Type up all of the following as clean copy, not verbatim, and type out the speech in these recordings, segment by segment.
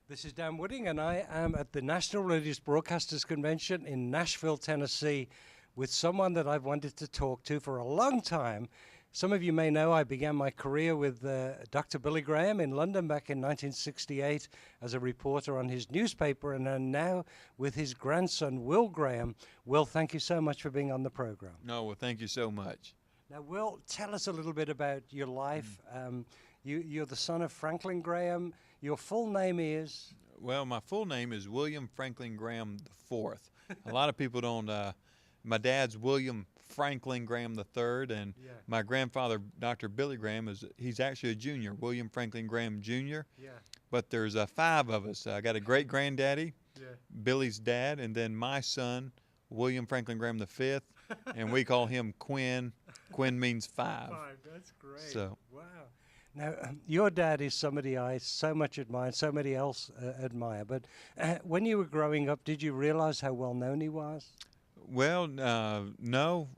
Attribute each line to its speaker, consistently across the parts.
Speaker 1: This is Dan Wooding, and I am at the National Religious Broadcasters Convention in Nashville, Tennessee, with someone that I've wanted to talk to for a long time. Some of you may know I began my career with Dr. Billy Graham in London back in 1968 as a reporter on his newspaper, and I'm now with his grandson, Will Graham. Will, thank you so much for being on the program.
Speaker 2: No, well, thank you so much.
Speaker 1: Now, Will, tell us a little bit about your life. You're the son of Franklin Graham. Your full name is?
Speaker 2: Well, my full name is William Franklin Graham IV. A lot of people don't. My dad's William Franklin Graham III, and my grandfather, Dr. Billy Graham, he's actually a junior, William Franklin Graham Jr.
Speaker 1: Yeah.
Speaker 2: But there's 5 of us. I got a great granddaddy, Billy's dad, and then my son, William Franklin Graham V, and we call him Quinn. Quinn means 5.
Speaker 1: That's great.
Speaker 2: So.
Speaker 1: Wow. Now, your dad is somebody I so much admire, and so many else admire. But when you were growing up, did you realize how well known he was?
Speaker 2: Well, no.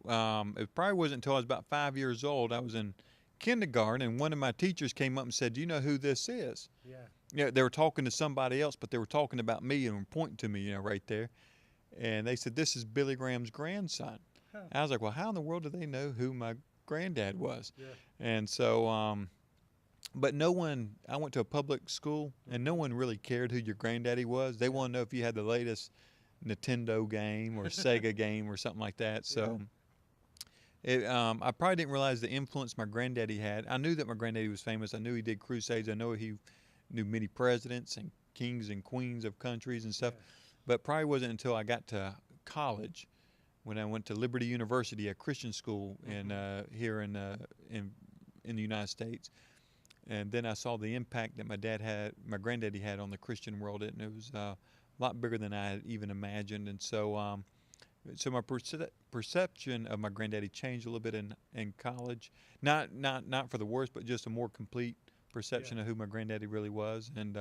Speaker 2: It probably wasn't until I was about 5 years old. I was in kindergarten, and one of my teachers came up and said, "Do you know who this is?"
Speaker 1: Yeah.
Speaker 2: Yeah, they were talking to somebody else, but they were talking about me and were pointing to me, right there. And they said, "This is Billy Graham's grandson."
Speaker 1: Huh.
Speaker 2: I was like, "Well, how in the world do they know who my granddad was?"
Speaker 1: Yeah.
Speaker 2: And so, but no one, I went to a public school, and no one really cared who your granddaddy was. They want to know if you had the latest Nintendo game or Sega game or something like that. So I probably didn't realize the influence my granddaddy had. I knew that my granddaddy was famous. I knew he did crusades. I know he knew many presidents and kings and queens of countries and stuff. But probably wasn't until I got to college when I went to Liberty University, a Christian school here in the United States. And then I saw the impact that my granddaddy had on the Christian world, and it was a lot bigger than I had even imagined. And so, so my perception of my granddaddy changed a little bit in college. Not for the worse, but just a more complete perception of who my granddaddy really was. And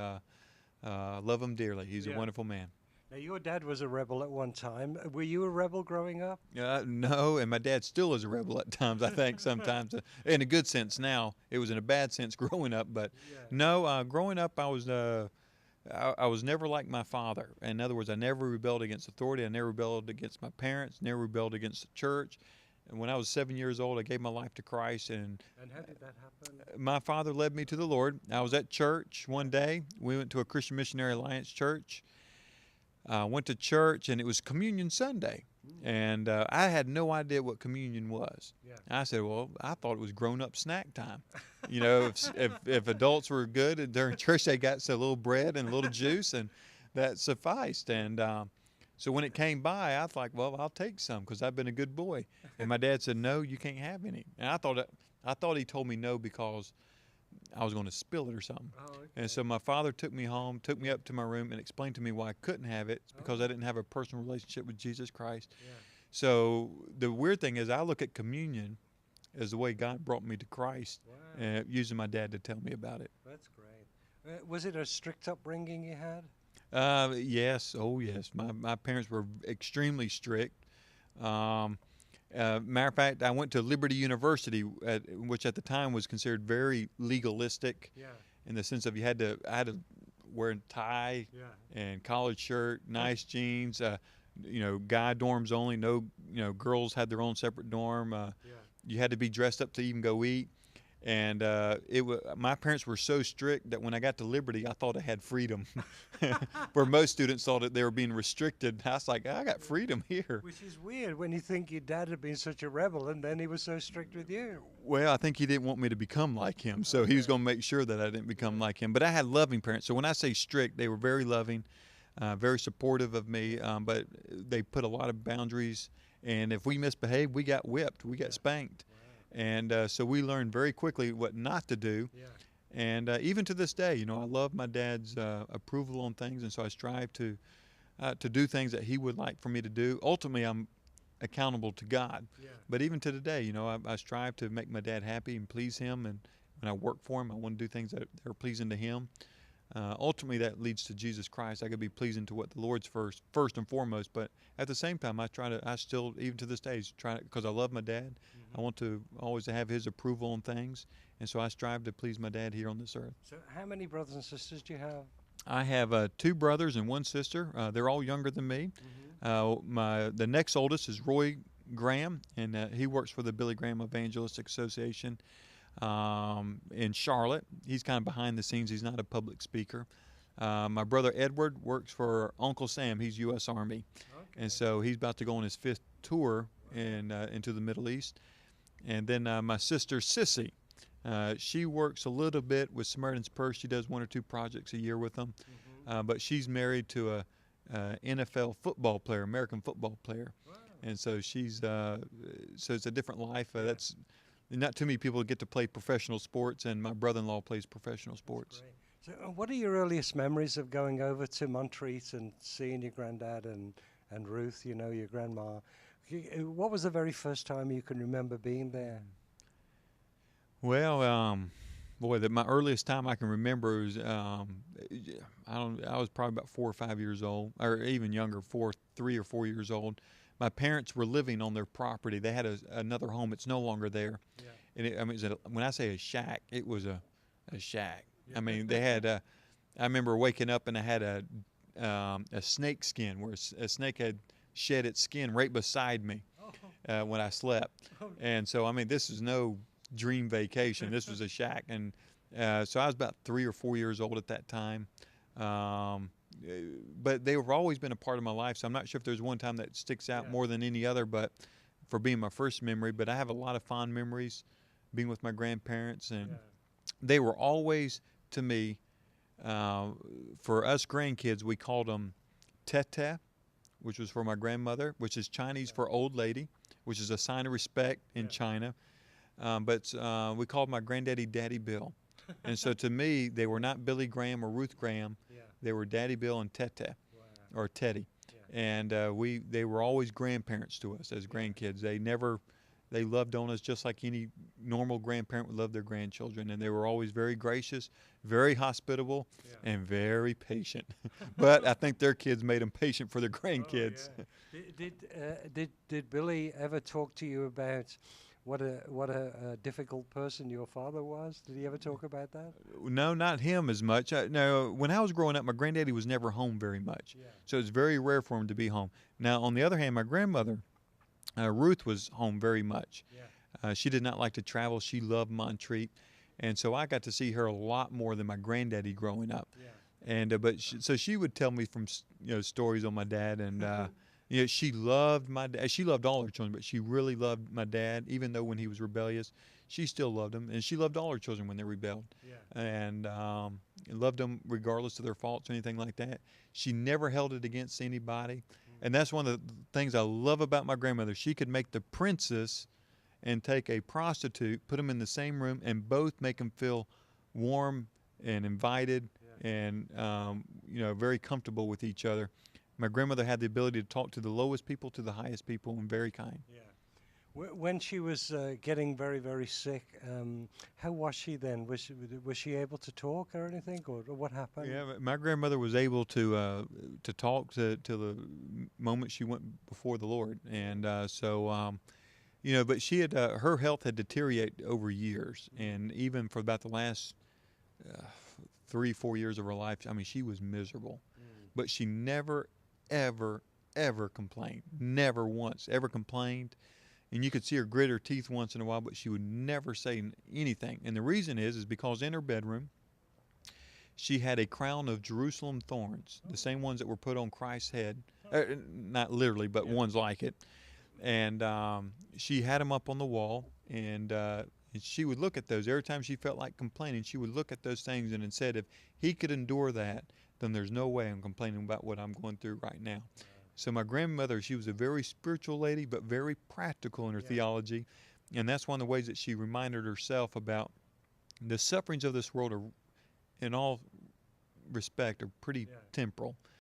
Speaker 2: love him dearly. He's a wonderful man.
Speaker 1: Now, your dad was a rebel at one time. Were you a rebel growing up?
Speaker 2: No, and my dad still is a rebel at times, I think, sometimes. In a good sense now. It was in a bad sense growing up. But no, growing up I was never like my father. In other words, I never rebelled against authority. I never rebelled against my parents, never rebelled against the church. And when I was 7 years old, I gave my life to Christ. And
Speaker 1: how did that happen?
Speaker 2: My father led me to the Lord. I was at church one day. We went to a Christian Missionary Alliance church. Went to church, and it was Communion Sunday. And I had no idea what communion was. Yeah. I said, well, I thought it was grown-up snack time. If adults were good during church, they got a little bread and a little juice, and that sufficed. And so when it came by, I thought, well, I'll take some because I've been a good boy. And my dad said, no, you can't have any. And I thought he told me no because I was going to spill it or something. Oh, okay. And so my father took me home, took me up to my room, and explained to me why I couldn't have it. It's because I didn't have a personal relationship with Jesus Christ. Yeah. So the weird thing is I look at communion as the way God brought me to Christ, using my dad to tell me about it.
Speaker 1: That's great. Was it a strict upbringing you had?
Speaker 2: Yes. Oh, yes. My parents were extremely strict. Matter of fact, I went to Liberty University, which at the time was considered very legalistic, in the sense of I had to wear a tie and collared shirt, nice jeans, guy dorms only. No, girls had their own separate dorm. You had to be dressed up to even go eat. And my parents were so strict that when I got to Liberty, I thought I had freedom, where most students thought that they were being restricted. I was like, I got freedom here.
Speaker 1: Which is weird when you think your dad had been such a rebel, and then he was so strict with you.
Speaker 2: Well, I think he didn't want me to become like him, so he was going to make sure that I didn't become like him. But I had loving parents. So when I say strict, they were very loving, very supportive of me, but they put a lot of boundaries. And if we misbehaved, we got whipped, we got spanked. And so we learned very quickly what not to do. Yeah. And even to this day, I love my dad's approval on things, and so I strive to do things that he would like for me to do. Ultimately, I'm accountable to God. Yeah. But even to today, I strive to make my dad happy and please him. And when I work for him, I want to do things that are pleasing to him. Ultimately, that leads to Jesus Christ. I could be pleasing to what the Lord's first and foremost. But at the same time, I still, even to this day, because I love my dad. I want to always have his approval on things, and so I strive to please my dad here on this earth.
Speaker 1: So how many brothers and sisters do you have?
Speaker 2: I have two brothers and one sister. They're all younger than me. The next oldest is Roy Graham, and he works for the Billy Graham Evangelistic Association in Charlotte. He's kind of behind the scenes. He's not a public speaker. My brother Edward works for Uncle Sam. He's U.S. Army, and so he's about to go on his 5th tour into the Middle East. And then my sister Sissy, she works a little bit with Samaritan's Purse. She does 1 or 2 projects a year with them, but she's married to a NFL football player, American football player, and so she's so it's a different life. That's not too many people get to play professional sports, and my brother-in-law plays professional sports.
Speaker 1: So, what are your earliest memories of going over to Montreat and seeing your granddad and Ruth? You know, your grandma. What was the very first time you can remember being there?
Speaker 2: Well, boy, my earliest time I can remember was I was probably about 4 or 5 years old, or even younger, 3 or 4 years old. My parents were living on their property. They had another home. It's no longer there. Yeah. And when I say a shack, it was a shack. Yeah. I mean, they had. I remember waking up and I had a snake skin where a snake had shed its skin right beside me when I slept. And so, I mean, this is no dream vacation. This was a shack, and so I was about 3 or 4 years old at that time. But they've always been a part of my life, so I'm not sure if there's one time that sticks out more than any other, but for being my first memory. But I have a lot of fond memories being with my grandparents, and they were always, to me, for us grandkids, we called them Tete, which was for my grandmother, which is Chinese for old lady, which is a sign of respect in China. But we called my granddaddy Daddy Bill. And so to me, they were not Billy Graham or Ruth Graham. They were Daddy Bill and Tete, or Teddy. And they were always grandparents to us as grandkids. They loved on us just like any normal grandparent would love their grandchildren. And they were always very gracious, very hospitable, and very patient. But I think their kids made them patient for their grandkids.
Speaker 1: Did Billy ever talk to you about what a difficult person your father was? Did he ever talk about that?
Speaker 2: No, not him as much. No, when I was growing up, my granddaddy was never home very much. So it's very rare for him to be home. Now, on the other hand, my grandmother, Ruth, was home very much. She did not like to travel. She loved Montreat. And so I got to see her a lot more than my granddaddy growing up. And so she would tell me from stories on my dad, and she loved my dad. She loved all her children, but she really loved my dad. Even though when he was rebellious, she still loved him, and she loved all her children when they rebelled, and loved them regardless of their faults or anything like that. She never held it against anybody, and that's one of the things I love about my grandmother. She could make the princess and take a prostitute, put them in the same room, and both make them feel warm and invited, and very comfortable with each other. My grandmother had the ability to talk to the lowest people to the highest people, and very kind.
Speaker 1: When she was getting very, very sick, how was she then? Was she able to talk or anything, or what happened?
Speaker 2: Yeah, my grandmother was able to talk to the moment she went before the Lord, and but she had her health had deteriorated over years, and even for about the last 3-4 years of her life, I mean, she was miserable, but she never, ever complained. Never once ever complained. And you could see her grit her teeth once in a while, but she would never say anything. And the reason is because in her bedroom, she had a crown of Jerusalem thorns, the same ones that were put on Christ's head. Not literally, but ones like it. And she had them up on the wall, and she would look at those. Every time she felt like complaining, she would look at those things and said, if he could endure that, then there's no way I'm complaining about what I'm going through right now. So my grandmother, she was a very spiritual lady, but very practical in her theology. And that's one of the ways that she reminded herself about the sufferings of this world are, in all respect, are pretty temporal.